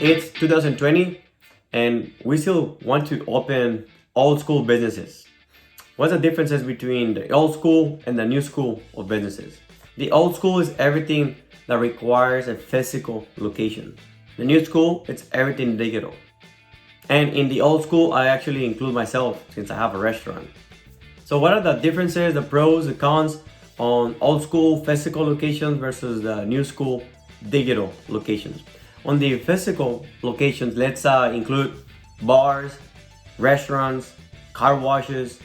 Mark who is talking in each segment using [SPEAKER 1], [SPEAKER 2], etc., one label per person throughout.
[SPEAKER 1] It's 2020 and we still want to open old school businesses. What's the differences between the old school and the new school of businesses? The old school is everything that requires a physical location. The new school, it's everything digital. And in the old school, I actually include myself since I have a restaurant. So what are the differences, the pros, the cons on old school physical locations versus the new school digital locations? On the physical locations, let's include bars, restaurants, car washes,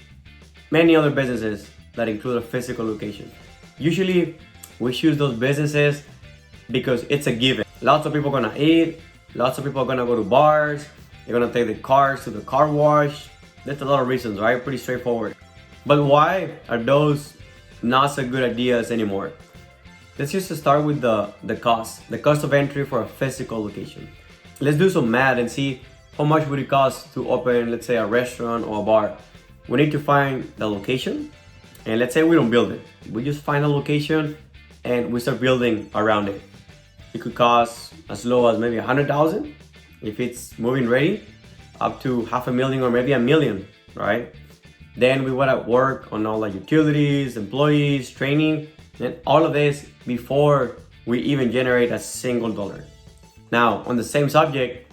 [SPEAKER 1] many other businesses that include a physical location. Usually we choose those businesses because it's a given. Lots of people are gonna eat, lots of people are gonna go to bars, they're gonna take the cars to the car wash. There's a lot of reasons, right? Pretty straightforward. But why are those not so good ideas anymore? Let's just start with the cost of entry for a physical location. Let's do some math and see how much would it cost to open, let's say, a restaurant or a bar. We need to find the location, and let's say we don't build it. We just find a location and we start building around it. It could cost as low as maybe 100,000 if it's moving ready, up to $500,000 or maybe $1 million, right? Then we want to work on all the utilities, employees, training, and all of this before we even generate a single dollar. Now, on the same subject,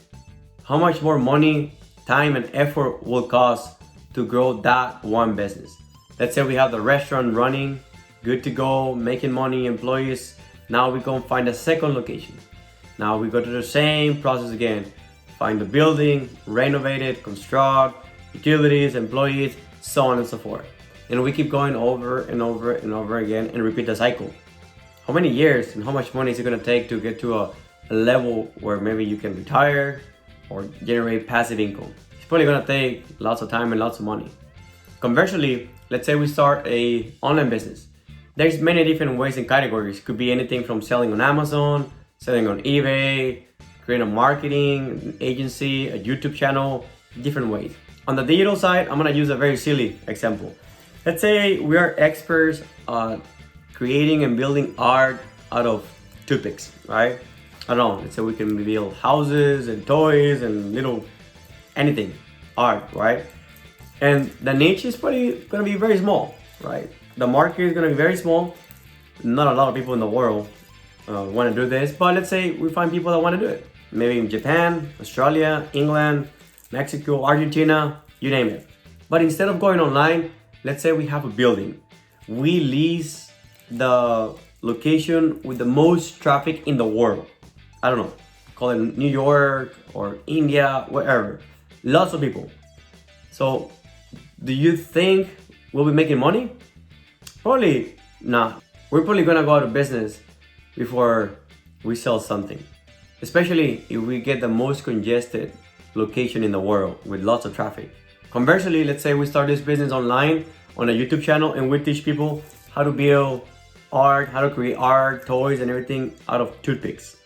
[SPEAKER 1] how much more money, time, and effort will cost to grow that one business? Let's say we have the restaurant running, good to go, making money, employees. Now we go and find a second location. Now we go to the same process again. Find the building, renovate it, construct, utilities, employees, so on and so forth. And we keep going over and over and over again and repeat the cycle. How many years and how much money is it gonna take to get to a level where maybe you can retire or generate passive income? It's probably gonna take lots of time and lots of money. Conversely, let's say we start a online business. There's many different ways and categories. Could be anything from selling on Amazon, selling on eBay, creating a marketing agency, a YouTube channel, different ways. On the digital side, I'm gonna use a very silly example. Let's say we are experts at creating and building art out of toothpicks, right? I don't know, let's say we can build houses and toys and little anything, art, right? And the niche is probably gonna be very small, right? The market is gonna be very small. Not a lot of people in the world wanna do this, but let's say we find people that wanna do it. Maybe in Japan, Australia, England, Mexico, Argentina, you name it. But instead of going online, let's say we have a building. We lease the location with the most traffic in the world. I don't know, call it New York or India, wherever. Lots of people. So, do you think we'll be making money? Probably not. We're probably gonna go out of business before we sell something. Especially if we get the most congested location in the world with lots of traffic. Conversely, let's say we start this business online on a YouTube channel and we teach people how to build art, how to create art, toys, and everything out of toothpicks.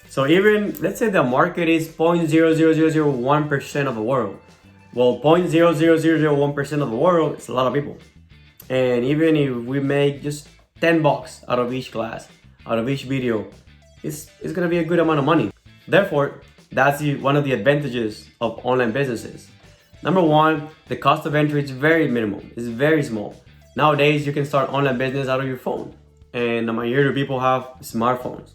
[SPEAKER 1] So even, let's say the market is 0.00001% of the world. Well, 0.00001% of the world is a lot of people. And even if we make just $10 out of each class, out of each video, it's gonna be a good amount of money. Therefore, that's one of the advantages of online businesses. Number one, the cost of entry is very minimum. It's very small. Nowadays, you can start online business out of your phone. And the majority of people have smartphones.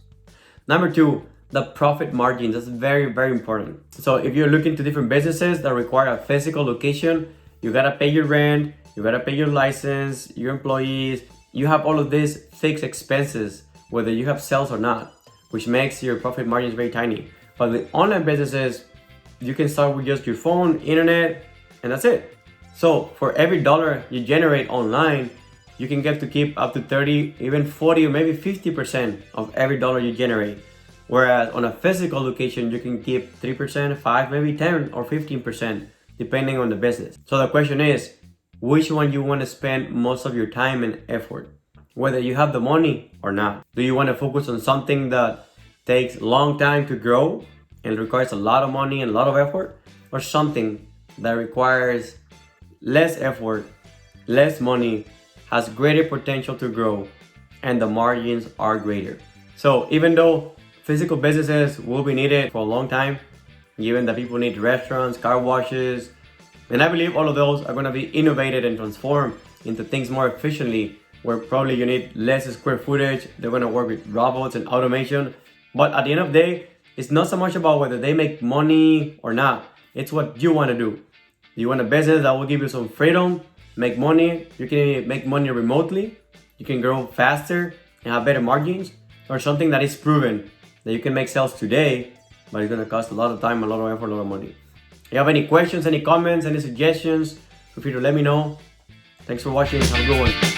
[SPEAKER 1] Number two, the profit margins. That's very, very important. So if you're looking to different businesses that require a physical location, you gotta pay your rent, you gotta pay your license, your employees. You have all of these fixed expenses, whether you have sales or not, which makes your profit margins very tiny. But with online businesses, you can start with just your phone, internet, and that's it. So for every dollar you generate online, you can get to keep up to 30, even 40, or maybe 50% of every dollar you generate. Whereas on a physical location, you can keep 3%, 5, maybe 10 or 15%, depending on the business. So the question is, which one you want to spend most of your time and effort? Whether you have the money or not. Do you want to focus on something that takes a long time to grow and requires a lot of money and a lot of effort, or something that requires less effort, less money, has greater potential to grow, and the margins are greater? So even though physical businesses will be needed for a long time, given that people need restaurants, car washes, and I believe all of those are going to be innovated and transformed into things more efficiently, where probably you need less square footage. They're going to work with robots and automation. But at the end of the day, it's not so much about whether they make money or not. It's what you want to do. You want a business that will give you some freedom, make money. You can make money remotely. You can grow faster and have better margins, or something that is proven that you can make sales today, but it's going to cost a lot of time, a lot of effort, a lot of money. If you have any questions, any comments, any suggestions, feel free to let me know. Thanks for watching. Have a good one.